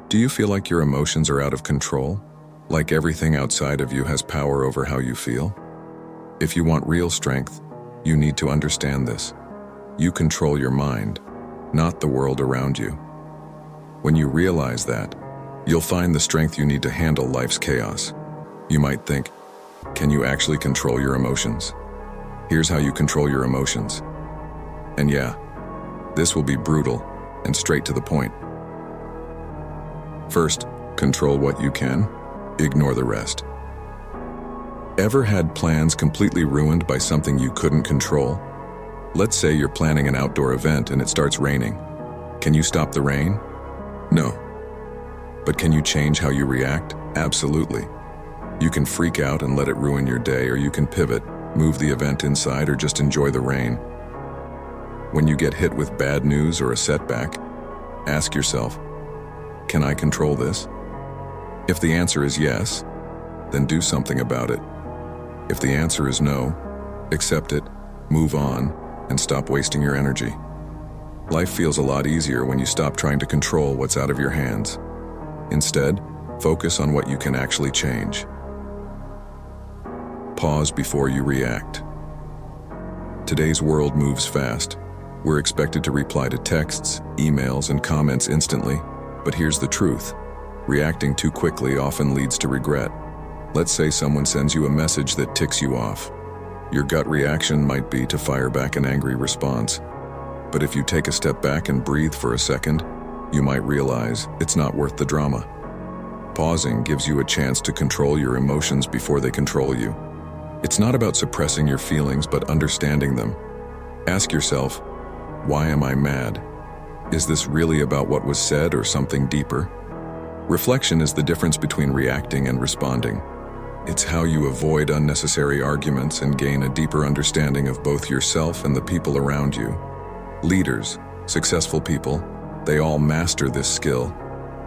Do you feel like your emotions are out of control? Like everything outside of you has power over how you feel? If you want real strength, you need to understand this. You control your mind, not the world around you. When you realize that, you'll find the strength you need to handle life's chaos. You might think, can you actually control your emotions? Here's how you control your emotions. And yeah, this will be brutal and straight to the point. First, control what you can, ignore the rest. Ever had plans completely ruined by something you couldn't control? Let's say you're planning an outdoor event and it starts raining. Can you stop the rain? No. But can you change how you react? Absolutely. You can freak out and let it ruin your day, or you can pivot, move the event inside, or just enjoy the rain. When you get hit with bad news or a setback, ask yourself, can I control this? If the answer is yes, then do something about it. If the answer is no, accept it, move on, and stop wasting your energy. Life feels a lot easier when you stop trying to control what's out of your hands. Instead, focus on what you can actually change. Pause before you react. Today's world moves fast. We're expected to reply to texts, emails, and comments instantly, but here's the truth. Reacting too quickly often leads to regret. Let's say someone sends you a message that ticks you off. Your gut reaction might be to fire back an angry response. But if you take a step back and breathe for a second, you might realize it's not worth the drama. Pausing gives you a chance to control your emotions before they control you. It's not about suppressing your feelings, but understanding them. Ask yourself, why am I mad? Is this really about what was said or something deeper? Reflection is the difference between reacting and responding. It's how you avoid unnecessary arguments and gain a deeper understanding of both yourself and the people around you. Leaders, successful people, they all master this skill.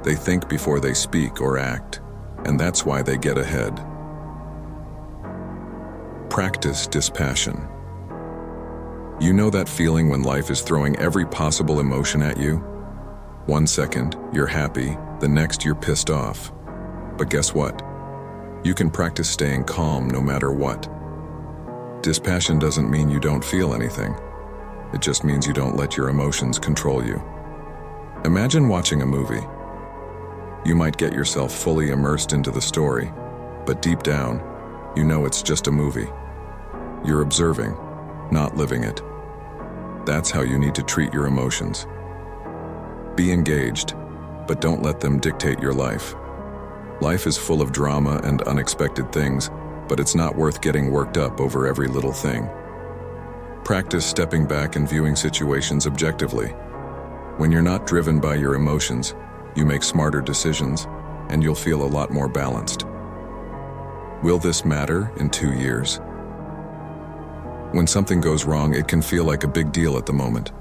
They think before they speak or act, and that's why they get ahead. Practice dispassion. You know that feeling when life is throwing every possible emotion at you? 1 second, you're happy, the next you're pissed off. But guess what? You can practice staying calm no matter what. Dispassion doesn't mean you don't feel anything. It just means you don't let your emotions control you. Imagine watching a movie. You might get yourself fully immersed into the story, but deep down, you know it's just a movie. You're observing, not living it. That's how you need to treat your emotions. Be engaged, but don't let them dictate your life. Life is full of drama and unexpected things, but it's not worth getting worked up over every little thing. Practice stepping back and viewing situations objectively. When you're not driven by your emotions, you make smarter decisions, and you'll feel a lot more balanced. Will this matter in 2 years? When something goes wrong, it can feel like a big deal at the moment.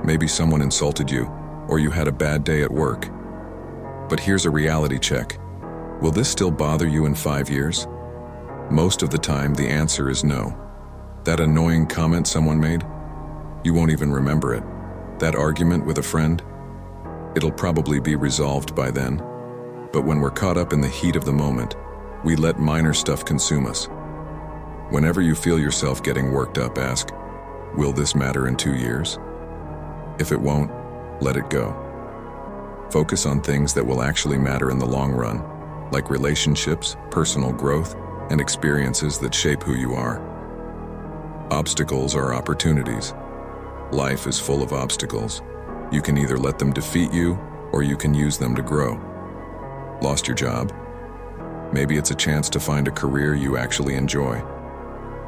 Maybe someone insulted you, or you had a bad day at work. But here's a reality check. Will this still bother you in 5 years? Most of the time, the answer is no. That annoying comment someone made? You won't even remember it. That argument with a friend? It'll probably be resolved by then. But when we're caught up in the heat of the moment, we let minor stuff consume us. Whenever you feel yourself getting worked up, ask, will this matter in 2 years? If it won't, let it go. Focus on things that will actually matter in the long run, like relationships, personal growth, and experiences that shape who you are. Obstacles are opportunities. Life is full of obstacles. You can either let them defeat you, or you can use them to grow. Lost your job? Maybe it's a chance to find a career you actually enjoy.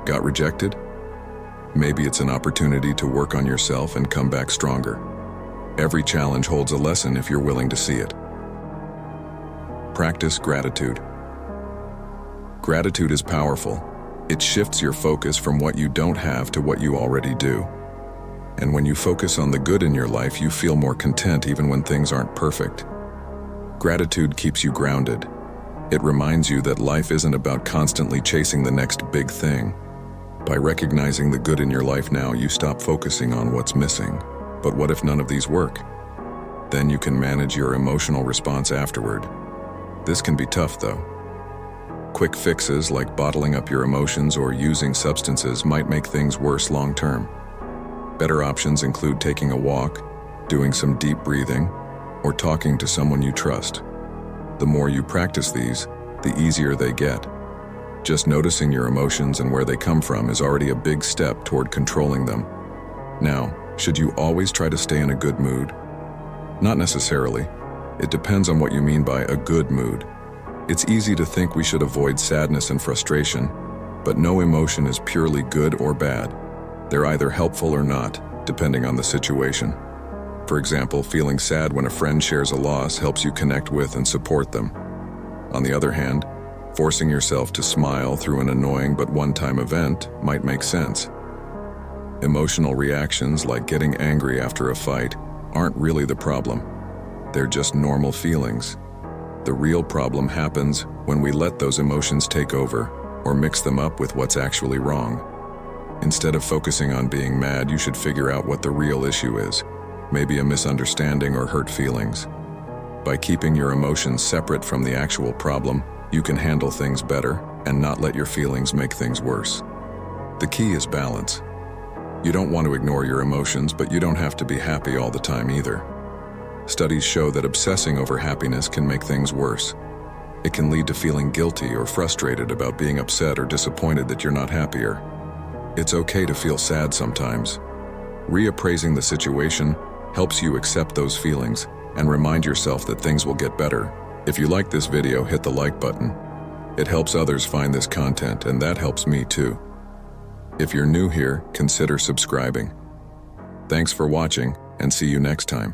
Got rejected? Maybe it's an opportunity to work on yourself and come back stronger. Every challenge holds a lesson if you're willing to see it. Practice gratitude. Gratitude is powerful. It shifts your focus from what you don't have to what you already do. And when you focus on the good in your life, you feel more content even when things aren't perfect. Gratitude keeps you grounded. It reminds you that life isn't about constantly chasing the next big thing. By recognizing the good in your life now, you stop focusing on what's missing. But what if none of these work? Then you can manage your emotional response afterward. This can be tough, though. Quick fixes like bottling up your emotions or using substances might make things worse long term. Better options include taking a walk, doing some deep breathing, or talking to someone you trust. The more you practice these, the easier they get. Just noticing your emotions and where they come from is already a big step toward controlling them. Now, should you always try to stay in a good mood? Not necessarily. It depends on what you mean by a good mood. It's easy to think we should avoid sadness and frustration, but no emotion is purely good or bad. They're either helpful or not, depending on the situation. For example, feeling sad when a friend shares a loss helps you connect with and support them. On the other hand, forcing yourself to smile through an annoying but one-time event might make sense. Emotional reactions like getting angry after a fight aren't really the problem. They're just normal feelings. The real problem happens when we let those emotions take over or mix them up with what's actually wrong. Instead of focusing on being mad, you should figure out what the real issue is, maybe a misunderstanding or hurt feelings. By keeping your emotions separate from the actual problem, you can handle things better and not let your feelings make things worse. The key is balance. You don't want to ignore your emotions, but you don't have to be happy all the time either. Studies show that obsessing over happiness can make things worse. It can lead to feeling guilty or frustrated about being upset or disappointed that you're not happier. It's okay to feel sad sometimes. Reappraising the situation helps you accept those feelings and remind yourself that things will get better. If you like this video, hit the like button. It helps others find this content, and that helps me too. If you're new here, consider subscribing. Thanks for watching, and see you next time.